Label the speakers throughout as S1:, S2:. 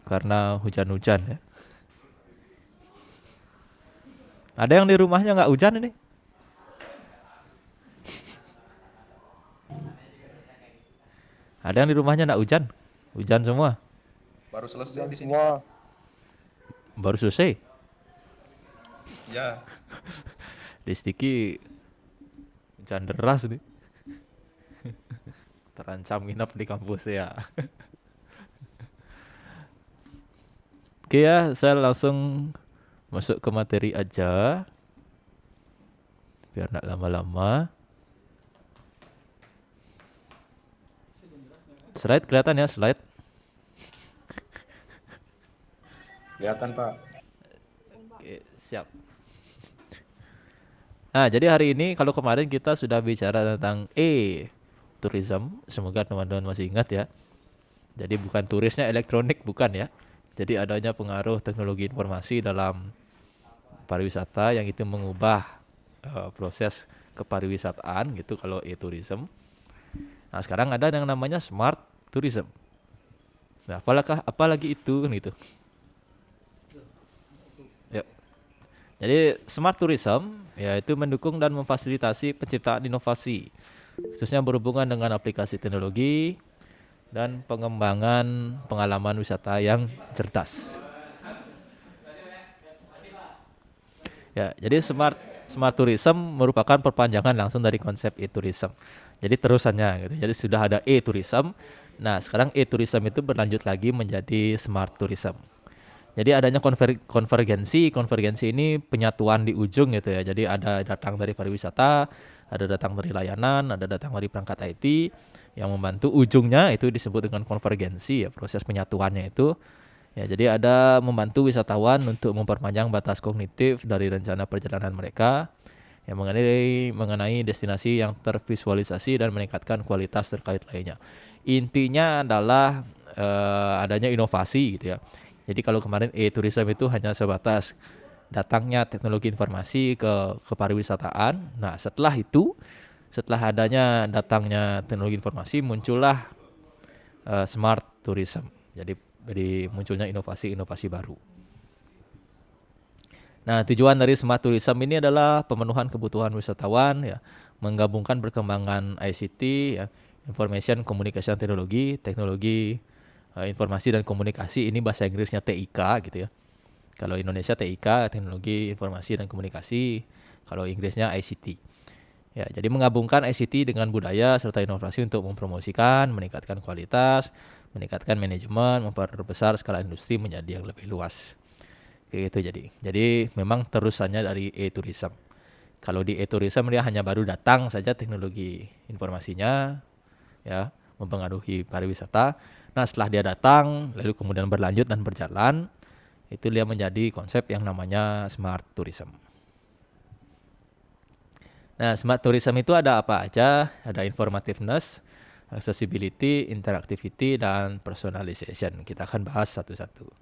S1: karena hujan-hujan ya. Ada yang di rumahnya nggak hujan ini? Ada yang di rumahnya nggak hujan? Hujan semua.
S2: Baru selesai
S3: Hujan
S2: di sini, Pak.
S3: semua.
S1: Baru selesai.
S2: Ya,
S1: Di Stiki hujan deras nih. Terancam nginep di kampus ya. Oke ya, saya langsung masuk ke materi aja. Biar nggak lama-lama. Slide kelihatan ya, slide.
S2: kelihatan, Pak.
S1: Oke, siap. Nah, jadi hari ini kalau kemarin kita sudah bicara tentang tourism, semoga teman-teman masih ingat ya. Jadi bukan turisnya elektronik, bukan ya. Jadi adanya pengaruh teknologi informasi dalam pariwisata yang itu mengubah proses kepariwisataan gitu kalau tourism. Nah, sekarang ada yang namanya smart tourism. Nah, apalagi itu kan gitu. Yuk. Jadi smart tourism yaitu mendukung dan memfasilitasi penciptaan inovasi khususnya berhubungan dengan aplikasi teknologi dan pengembangan pengalaman wisata yang cerdas. Ya, jadi smart tourism merupakan perpanjangan langsung dari konsep e-tourism. Jadi terusannya gitu. Jadi sudah ada e-tourism. Nah, sekarang e-tourism itu berlanjut lagi menjadi smart tourism. Jadi adanya konvergensi ini penyatuan di ujung gitu ya. Jadi ada datang dari pariwisata, ada datang dari layanan, ada datang dari perangkat IT yang membantu ujungnya itu disebut dengan konvergensi ya, proses penyatuannya itu. Ya, jadi ada membantu wisatawan untuk memperpanjang batas kognitif dari rencana perjalanan mereka yang mengenai destinasi yang tervisualisasi dan meningkatkan kualitas terkait lainnya. Intinya adalah adanya inovasi gitu ya. Jadi kalau kemarin e-tourism itu hanya sebatas datangnya teknologi informasi ke pariwisataan. Nah, setelah adanya datangnya teknologi informasi muncullah smart tourism. Jadi munculnya inovasi-inovasi baru. Nah, tujuan dari smart tourism ini adalah pemenuhan kebutuhan wisatawan ya, menggabungkan perkembangan ICT ya, information communication teknologi informasi dan komunikasi, ini bahasa Inggrisnya TIK gitu ya. Kalau Indonesia TIK, teknologi informasi dan komunikasi, kalau Inggrisnya ICT. Ya, jadi menggabungkan ICT dengan budaya serta inovasi untuk mempromosikan, meningkatkan kualitas, meningkatkan manajemen, memperbesar skala industri menjadi yang lebih luas. Kayak gitu jadi memang terusannya dari e-tourism. Kalau di e-tourism dia hanya baru datang saja teknologi informasinya ya, mempengaruhi pariwisata. Nah, setelah dia datang lalu kemudian berlanjut dan berjalan, itu dia menjadi konsep yang namanya smart tourism. Nah, smart tourism itu ada apa aja? Ada informativeness, accessibility, interactivity, dan personalization. Kita akan bahas satu-satu.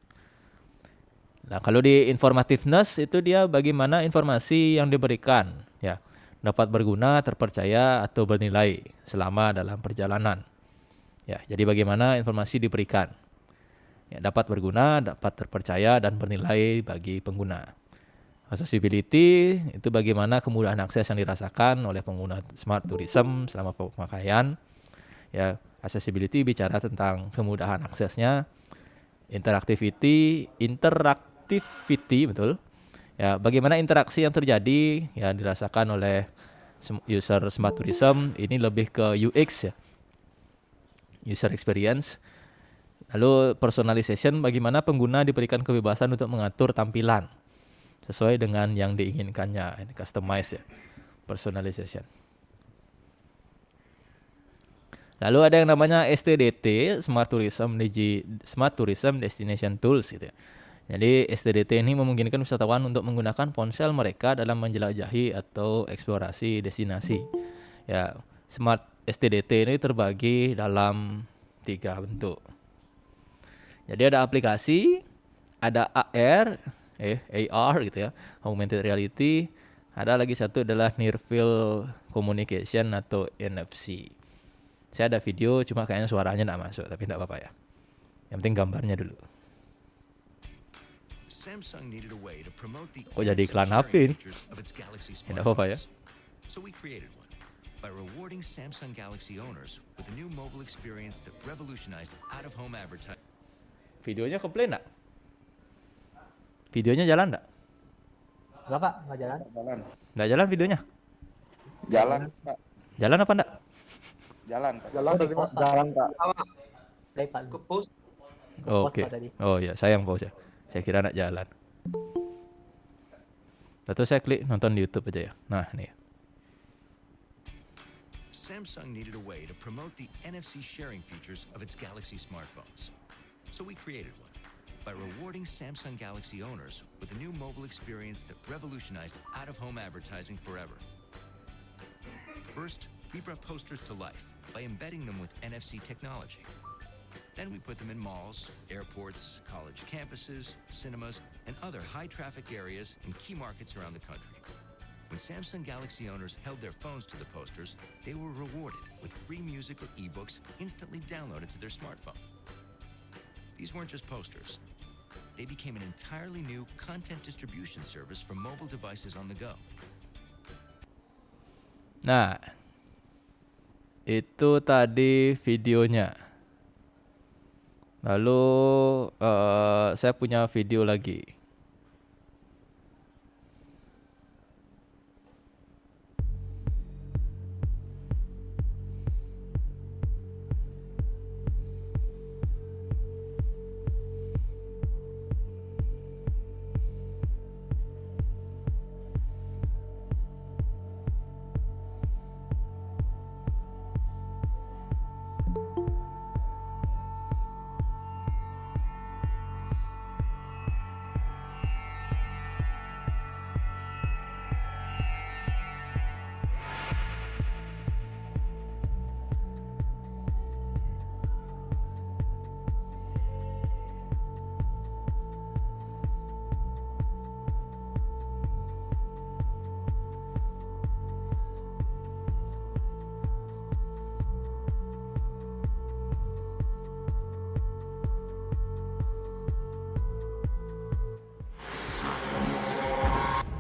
S1: Nah, kalau di informativeness itu dia bagaimana informasi yang diberikan ya dapat berguna, terpercaya atau bernilai selama dalam perjalanan. Ya, jadi bagaimana informasi diberikan ya dapat berguna, dapat terpercaya dan bernilai bagi pengguna. Accessibility itu bagaimana kemudahan akses yang dirasakan oleh pengguna smart tourism selama pemakaian. Ya, accessibility bicara tentang kemudahan aksesnya. Interactivity betul. Ya, bagaimana interaksi yang terjadi ya dirasakan oleh user smart tourism ini lebih ke UX ya. User experience. Lalu personalization bagaimana pengguna diberikan kebebasan untuk mengatur tampilan sesuai dengan yang diinginkannya, customize ya. Personalization. Lalu ada yang namanya STDT, Smart Tourism Destination Tools gitu ya. Jadi STDT ini memungkinkan wisatawan untuk menggunakan ponsel mereka dalam menjelajahi atau eksplorasi destinasi. Ya, Smart STDT ini terbagi dalam 3 bentuk. Jadi ada aplikasi, ada AR gitu ya, augmented reality, ada lagi satu adalah near field communication atau NFC. Saya ada video cuma kayaknya suaranya enggak masuk, tapi enggak apa-apa ya. Yang penting gambarnya dulu.
S3: Samsung needed a way to promote the
S1: Kok jadi
S3: NFC
S1: iklan
S3: sharing
S1: HP ini?
S3: features of its Galaxy
S1: Ya, nggak apa-apa ya.
S3: smartphones. So we created one by rewarding Samsung Galaxy owners with a new mobile experience that revolutionized out-of-home advertising.
S1: Videonya keplay nggak? Videonya jalan nggak?
S4: Enggak Pak, nggak jalan.
S2: Jalan.
S1: Nggak jalan videonya?
S2: Jalan, Pak.
S1: Jalan apa nggak?
S2: Jalan, Pak.
S4: Jalan dari Pak.
S5: Jalan Pak.
S4: Play Pak.
S5: Ke post.
S1: Oke.
S4: Pak tadi.
S1: Oh ya, sayang pause ya. Saya kira nggak jalan. Lalu saya klik nonton di YouTube aja ya. Nah, nih.
S3: Samsung needed a way to promote the NFC sharing features of its Galaxy smartphones. So we created one by rewarding Samsung Galaxy owners with a new mobile experience that revolutionized out-of-home advertising forever. First, we brought posters to life by embedding them with NFC technology. Then we put them in malls, airports, college campuses, cinemas, and other high-traffic areas in key markets around the country. When Samsung Galaxy owners held their phones to the posters, they were rewarded with free music or ebooks instantly downloaded to their smartphone. These weren't just posters. They became an entirely new content distribution service for mobile devices on the go.
S1: Nah, itu tadi videonya. Lalu saya punya video lagi.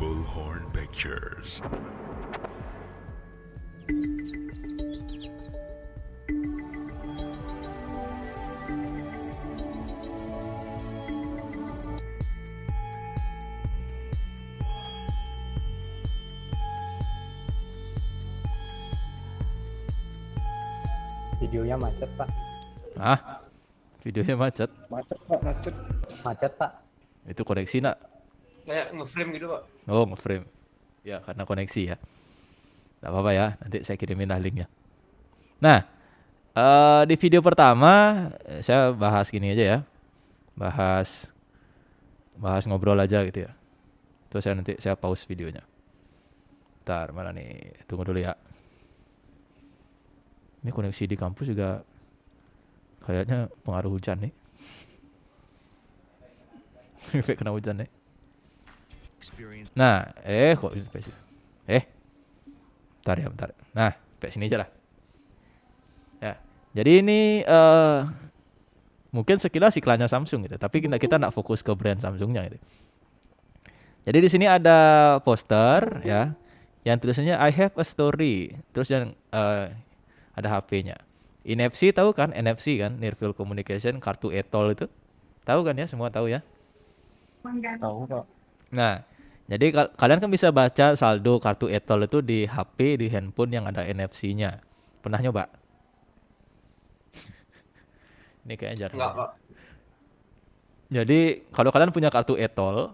S3: Bullhorn Pictures.
S4: Videonya macet Pak.
S1: Ah, videonya macet.
S2: Macet, Pak, macet.
S4: Macet Pak.
S1: Itu koneksi nak?
S5: Kayak nge-frame gitu Pak.
S1: Oh, nge-frame. Ya, karena koneksi ya. Gak apa-apa ya, nanti saya kirimin lah linknya. Nah, di video pertama saya bahas gini aja ya. Bahas ngobrol aja gitu ya. Terus nanti saya pause videonya. Ntar, mana nih? Tunggu dulu ya. Ini koneksi di kampus juga kayaknya pengaruh hujan nih. Efek kena hujan nih.
S3: Experience.
S1: Nah, kok ini sampai sini? Bentar. Nah, sampai sini aja lah. Ya, jadi ini mungkin sekilas iklannya Samsung gitu, tapi kita nggak fokus ke brand Samsungnya gitu. Jadi di sini ada poster ya, yang tulisannya I have a story, terus yang ada HP-nya. NFC tahu kan? NFC kan, Near Field Communication, kartu e-tol itu. Tahu kan ya? Semua tahu ya?
S2: Tahu, Pak.
S1: Nah, jadi kalian kan bisa baca saldo kartu e-tol itu di HP, di handphone yang ada NFC-nya. Pernah nyoba? Ini kayaknya jarang.
S5: Enggak Pak.
S1: Jadi kalau kalian punya kartu e-tol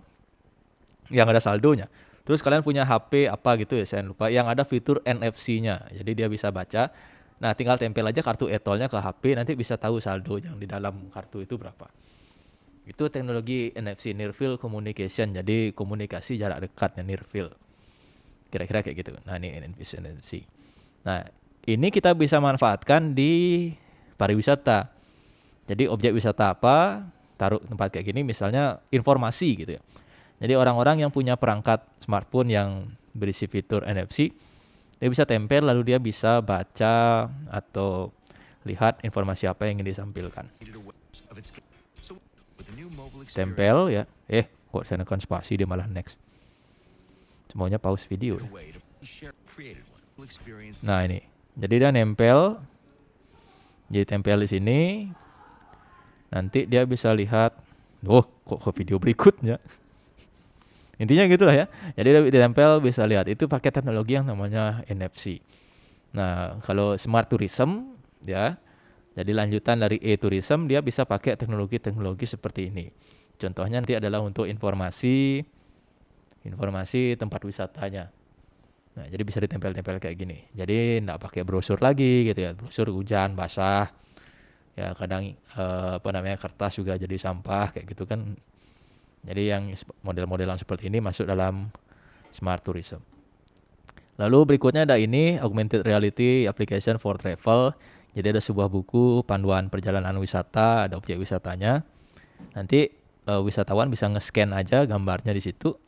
S1: yang ada saldonya, terus kalian punya HP apa gitu ya, saya lupa, yang ada fitur NFC-nya. Jadi dia bisa baca. Nah, tinggal tempel aja kartu e-tolnya ke HP, nanti bisa tahu saldo yang di dalam kartu itu berapa. Itu teknologi NFC, Near Field Communication. Jadi komunikasi jarak dekat ya, Near Field. Kira-kira kayak gitu. Nah, ini NFC. Nah, ini kita bisa manfaatkan di pariwisata. Jadi objek wisata apa, taruh tempat kayak gini, misalnya informasi gitu ya. Jadi orang-orang yang punya perangkat smartphone yang berisi fitur NFC, dia bisa tempel lalu dia bisa baca atau lihat informasi apa yang ingin disampilkan. Tempel ya. Kok saya tekan spasi dia malah next. Semuanya pause video.
S3: A way to share created one. We'll experience
S1: Nah ini, jadi dia nempel, jadi tempel di sini. Nanti dia bisa lihat, kok ke video berikutnya. Intinya gitulah ya. Jadi dia ditempel bisa lihat. Itu pakai teknologi yang namanya NFC. Nah kalau smart tourism ya, jadi lanjutan dari e-tourism, dia bisa pakai teknologi-teknologi seperti ini. Contohnya nanti adalah untuk informasi tempat wisatanya. Nah, jadi bisa ditempel-tempel kayak gini. Jadi enggak pakai brosur lagi gitu ya. Brosur hujan, basah. Ya kadang kertas juga jadi sampah kayak gitu kan. Jadi yang model-modelan seperti ini masuk dalam smart tourism. Lalu berikutnya ada ini, augmented reality application for travel. Jadi ada sebuah buku panduan perjalanan wisata, ada objek wisatanya. Nanti wisatawan bisa nge-scan aja gambarnya di situ.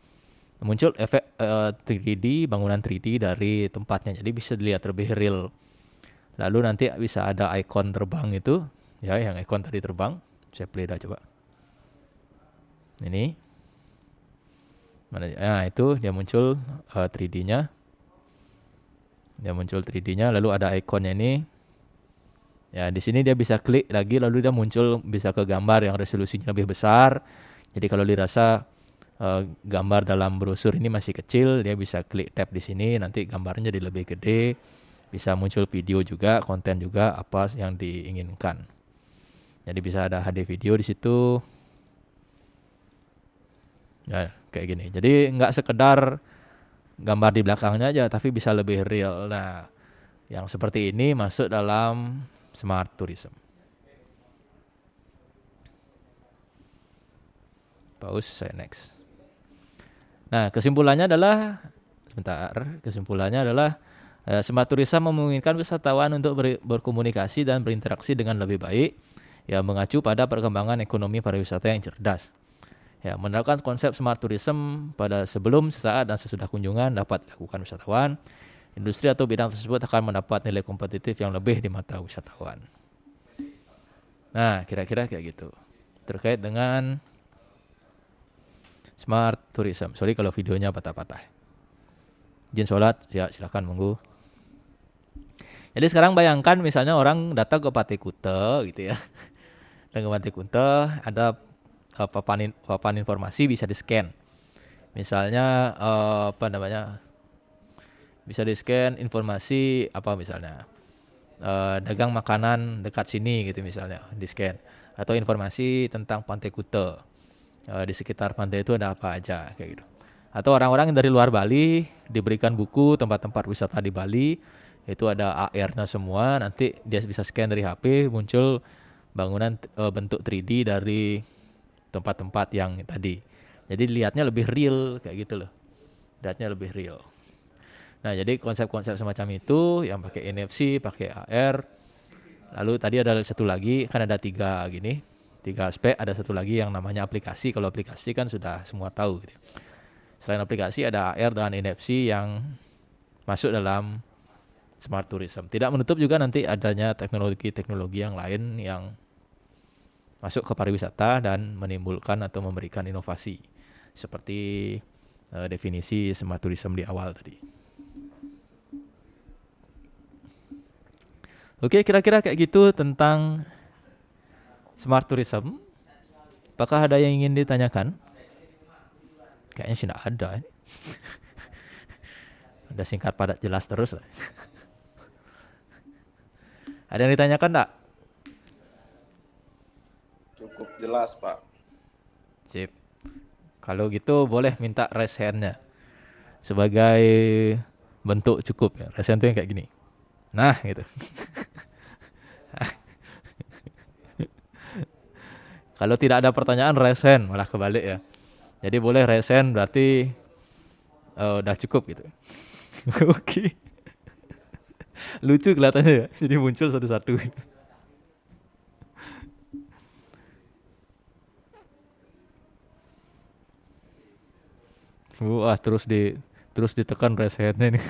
S1: Muncul efek 3D, bangunan 3D dari tempatnya. Jadi bisa dilihat lebih real. Lalu nanti bisa ada ikon terbang itu, ya yang ikon tadi terbang. Saya play dah coba. Ini. Nah, itu dia muncul 3D-nya. Dia muncul 3D-nya, lalu ada ikonnya ini. Ya, di sini dia bisa klik lagi, lalu dia muncul bisa ke gambar yang resolusinya lebih besar. Jadi kalau dirasa gambar dalam brosur ini masih kecil, dia bisa klik tab di sini, nanti gambarnya jadi lebih gede. Bisa muncul video juga, konten juga apa yang diinginkan. Jadi bisa ada HD video di situ. Ya, kayak gini. Jadi nggak sekedar gambar di belakangnya aja, tapi bisa lebih real. Nah, yang seperti ini masuk dalam smart tourism. Pause, saya next. Nah, kesimpulannya adalah smart tourism memungkinkan wisatawan untuk berkomunikasi dan berinteraksi dengan lebih baik, ya mengacu pada perkembangan ekonomi pariwisata yang cerdas. Ya, menerapkan konsep smart tourism pada sebelum, sesaat, dan sesudah kunjungan dapat dilakukan wisatawan. Industri atau bidang tersebut akan mendapat nilai kompetitif yang lebih di mata wisatawan. Nah, kira-kira kayak gitu. Terkait dengan smart tourism. Sorry kalau videonya patah-patah. Izin sholat, ya silakan monggo. Jadi sekarang bayangkan misalnya orang datang ke Pantai Kuta gitu ya. Dan ke Pantai Kuta ada papan informasi bisa di-scan. Misalnya bisa di-scan informasi apa misalnya dagang makanan dekat sini gitu misalnya di-scan, atau informasi tentang Pantai Kuta, di sekitar pantai itu ada apa aja kayak gitu. Atau orang-orang yang dari luar Bali diberikan buku tempat-tempat wisata di Bali, itu ada AR-nya semua, nanti dia bisa scan dari HP, muncul bangunan bentuk 3D dari tempat-tempat yang tadi. Jadi lihatnya lebih real kayak gitu loh. Lihatnya lebih real. Nah, jadi konsep-konsep semacam itu yang pakai NFC, pakai AR. Lalu tadi ada satu lagi, kan ada tiga aspek. Ada satu lagi yang namanya aplikasi. Kalau aplikasi kan sudah semua tahu gitu. Selain aplikasi ada AR dan NFC yang masuk dalam smart tourism. Tidak menutup juga nanti adanya teknologi-teknologi yang lain yang masuk ke pariwisata dan menimbulkan atau memberikan inovasi. Seperti definisi smart tourism di awal tadi. Oke, kira-kira kayak gitu tentang smart tourism. Apakah ada yang ingin ditanyakan? Kayaknya sih tidak ada. Udah singkat padat jelas terus lah. Ada yang ditanyakan enggak?
S2: Cukup jelas, Pak.
S1: Sip. Kalau gitu boleh minta raise hand-nya. Sebagai bentuk cukup ya. Raise hand itu yang kayak gini. Nah, gitu. Kalau tidak ada pertanyaan raise hand, malah kebalik ya. Jadi boleh raise hand berarti udah cukup gitu. Oke. Lucu kelihatannya ya. Jadi muncul satu-satu. Wah, terus ditekan raise hand-nya nih.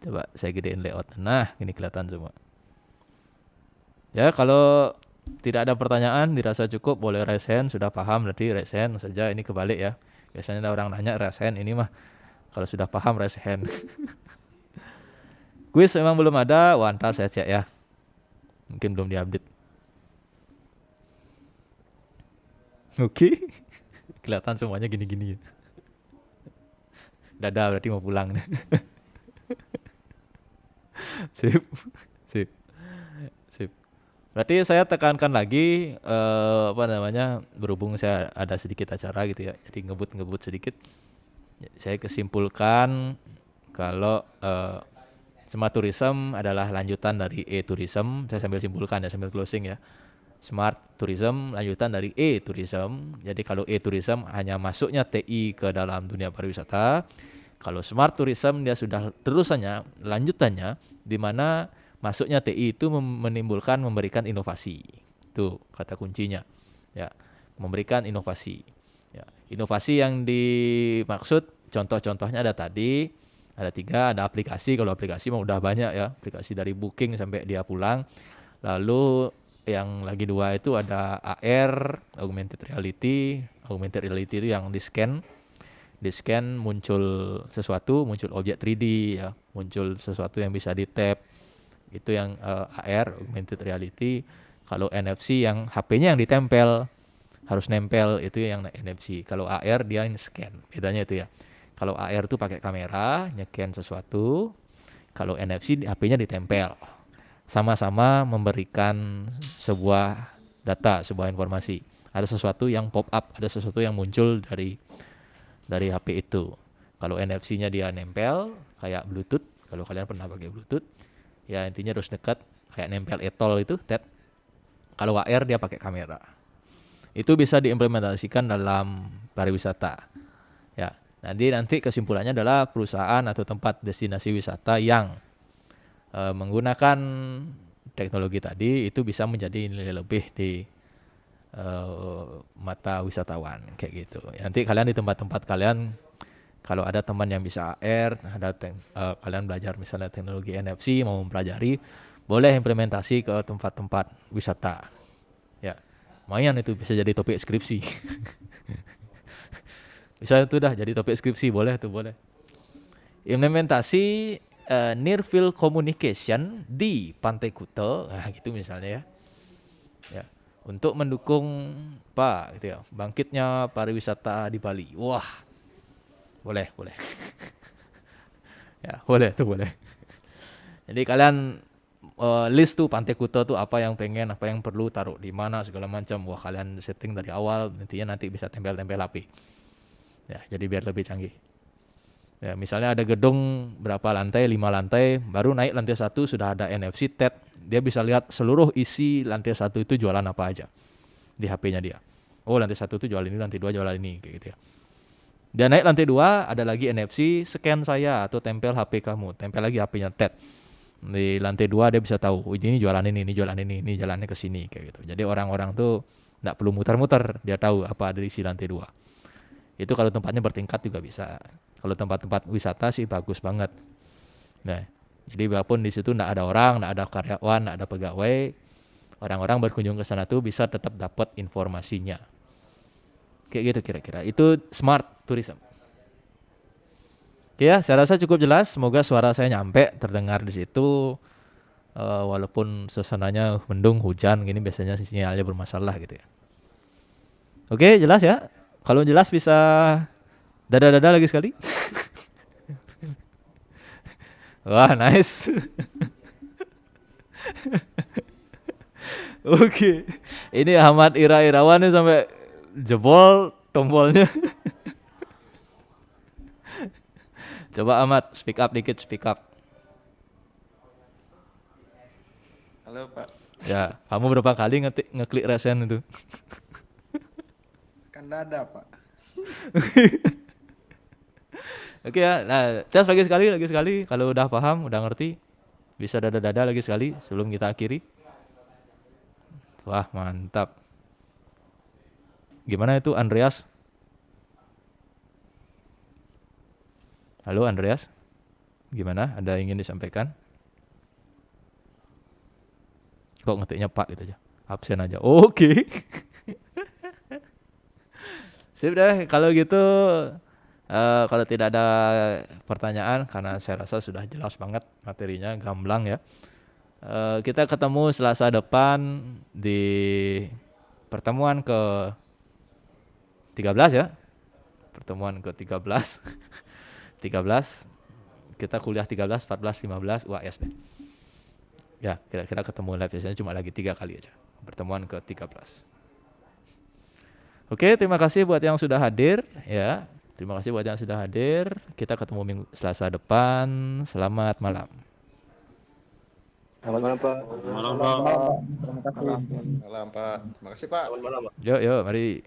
S1: Coba saya gedein layout. Nah, ini kelihatan semua. Ya, kalau Tidak ada pertanyaan, dirasa cukup, boleh raise hand. Sudah paham berarti raise hand saja. Ini kebalik ya. Biasanya ada orang nanya raise hand, ini mah kalau sudah paham raise hand. Kuis memang belum ada, wah ntar saya cek ya. Mungkin belum diupdate. Oke. Kelihatan semuanya gini-gini. Dadah berarti mau pulang. Sip. Sip. Sip. Berarti saya tekankan lagi berhubung saya ada sedikit acara gitu ya. Jadi ngebut sedikit. Saya kesimpulkan kalau Smart Tourism adalah lanjutan dari e-tourism. Saya sambil simpulkan ya, sambil closing ya. Smart Tourism lanjutan dari e-tourism. Jadi kalau e-tourism hanya masuknya TI ke dalam dunia pariwisata. Kalau Smart Tourism dia sudah lanjutannya di mana masuknya TI itu memberikan inovasi. Itu kata kuncinya. Ya, memberikan inovasi. Ya, inovasi yang dimaksud contoh-contohnya ada tadi, ada 3, ada aplikasi. Kalau aplikasi mah udah banyak ya, aplikasi dari booking sampai dia pulang. Lalu yang lagi 2 itu ada AR, augmented reality. Augmented reality itu yang di scan muncul sesuatu, muncul objek 3D ya, muncul sesuatu yang bisa di tap. Itu yang AR, augmented reality. Kalau NFC yang HP-nya yang ditempel, harus nempel, itu yang NFC. Kalau AR dia scan, bedanya itu ya. Kalau AR itu pakai kamera, nge-scan sesuatu. Kalau NFC HP-nya ditempel. Sama-sama memberikan sebuah data, sebuah informasi. Ada sesuatu yang pop up, ada sesuatu yang muncul dari HP itu. Kalau NFC-nya dia nempel, kayak Bluetooth. Kalau kalian pernah pakai Bluetooth, ya intinya harus dekat, kayak nempel etol itu, tet. Kalau AR dia pakai kamera. Itu bisa diimplementasikan dalam pariwisata. Ya, nanti kesimpulannya adalah perusahaan atau tempat destinasi wisata yang menggunakan teknologi tadi itu bisa menjadi nilai lebih di mata wisatawan kayak gitu. Nanti kalian di tempat-tempat kalian kalau ada teman yang bisa AR, kalian belajar misalnya teknologi NFC mau mempelajari, boleh implementasi ke tempat-tempat wisata. Ya, lumayan itu bisa jadi topik skripsi. Bisa itu dah jadi topik skripsi, boleh. Implementasi near field communication di Pantai Kuta, nah gitu misalnya ya. Ya, untuk mendukung gitu ya, bangkitnya pariwisata di Bali. Wah. Boleh. Ya, boleh. Jadi kalian list tuh Pantai Kuta tuh apa yang pengen, apa yang perlu taruh di mana segala macam. Wah, kalian setting dari awal, nanti bisa tempel-tempel api. Ya, jadi biar lebih canggih. Ya, misalnya ada gedung berapa lantai, 5 lantai, baru naik lantai 1 sudah ada NFC tag. Dia bisa lihat seluruh isi lantai 1 itu jualan apa aja di HP-nya dia. Oh, lantai 1 itu jual ini, lantai 2 jualan ini, kayak gitu ya. Dan naik lantai 2 ada lagi NFC, scan saya atau tempel HP kamu, tempel lagi HP-nya tag. Di lantai 2 dia bisa tahu, ini jualan ini jalannya ke sini kayak gitu. Jadi orang-orang tuh enggak perlu muter-muter, dia tahu apa ada di isi lantai 2. Itu kalau tempatnya bertingkat juga bisa. Kalau tempat-tempat wisata sih bagus banget. Nah, jadi walaupun di situ enggak ada orang, enggak ada karyawan, enggak ada pegawai, orang-orang berkunjung ke sana tuh bisa tetap dapat informasinya. Kayak gitu kira-kira. Itu Smart Tourism. Ya, saya rasa cukup jelas. Semoga suara saya nyampe, terdengar di situ. Walaupun suasananya mendung, hujan, gini biasanya sinyalnya bermasalah gitu ya. Oke, jelas ya. Kalau jelas bisa dada-dada lagi sekali. Wah, nice. Oke. Ini Ahmad Irawan nih sampai jebol tombolnya. Coba Ahmad, speak up dikit, speak up.
S2: Halo Pak,
S1: Ya, kamu berapa kali ngeklik resen itu?
S2: kan ada Pak.
S1: Oke ya, nah tes lagi sekali. Kalau udah paham, udah ngerti, bisa dada-dada lagi sekali sebelum kita akhiri. Wah, mantap. Gimana itu Andreas? Halo Andreas, gimana? Ada ingin disampaikan? Kok ngetiknya Pak gitu aja? Absen aja. Oke. Sip deh, kalau gitu kalau tidak ada pertanyaan karena saya rasa sudah jelas banget materinya, gamblang ya. Kita ketemu Selasa depan di pertemuan ke 13 ya. Pertemuan ke 13. 13 kita kuliah 13, 14, 15 UAS deh. Ya, kira-kira ketemu live biasanya cuma lagi 3 kali aja. Pertemuan ke 13. Oke, terima kasih buat yang sudah hadir ya. Terima kasih buat yang sudah hadir. Kita ketemu Minggu Selasa depan. Selamat malam.
S5: Selamat malam, Pak.
S2: Malam, Pak. Terima kasih, Pak.
S1: Yuk, mari.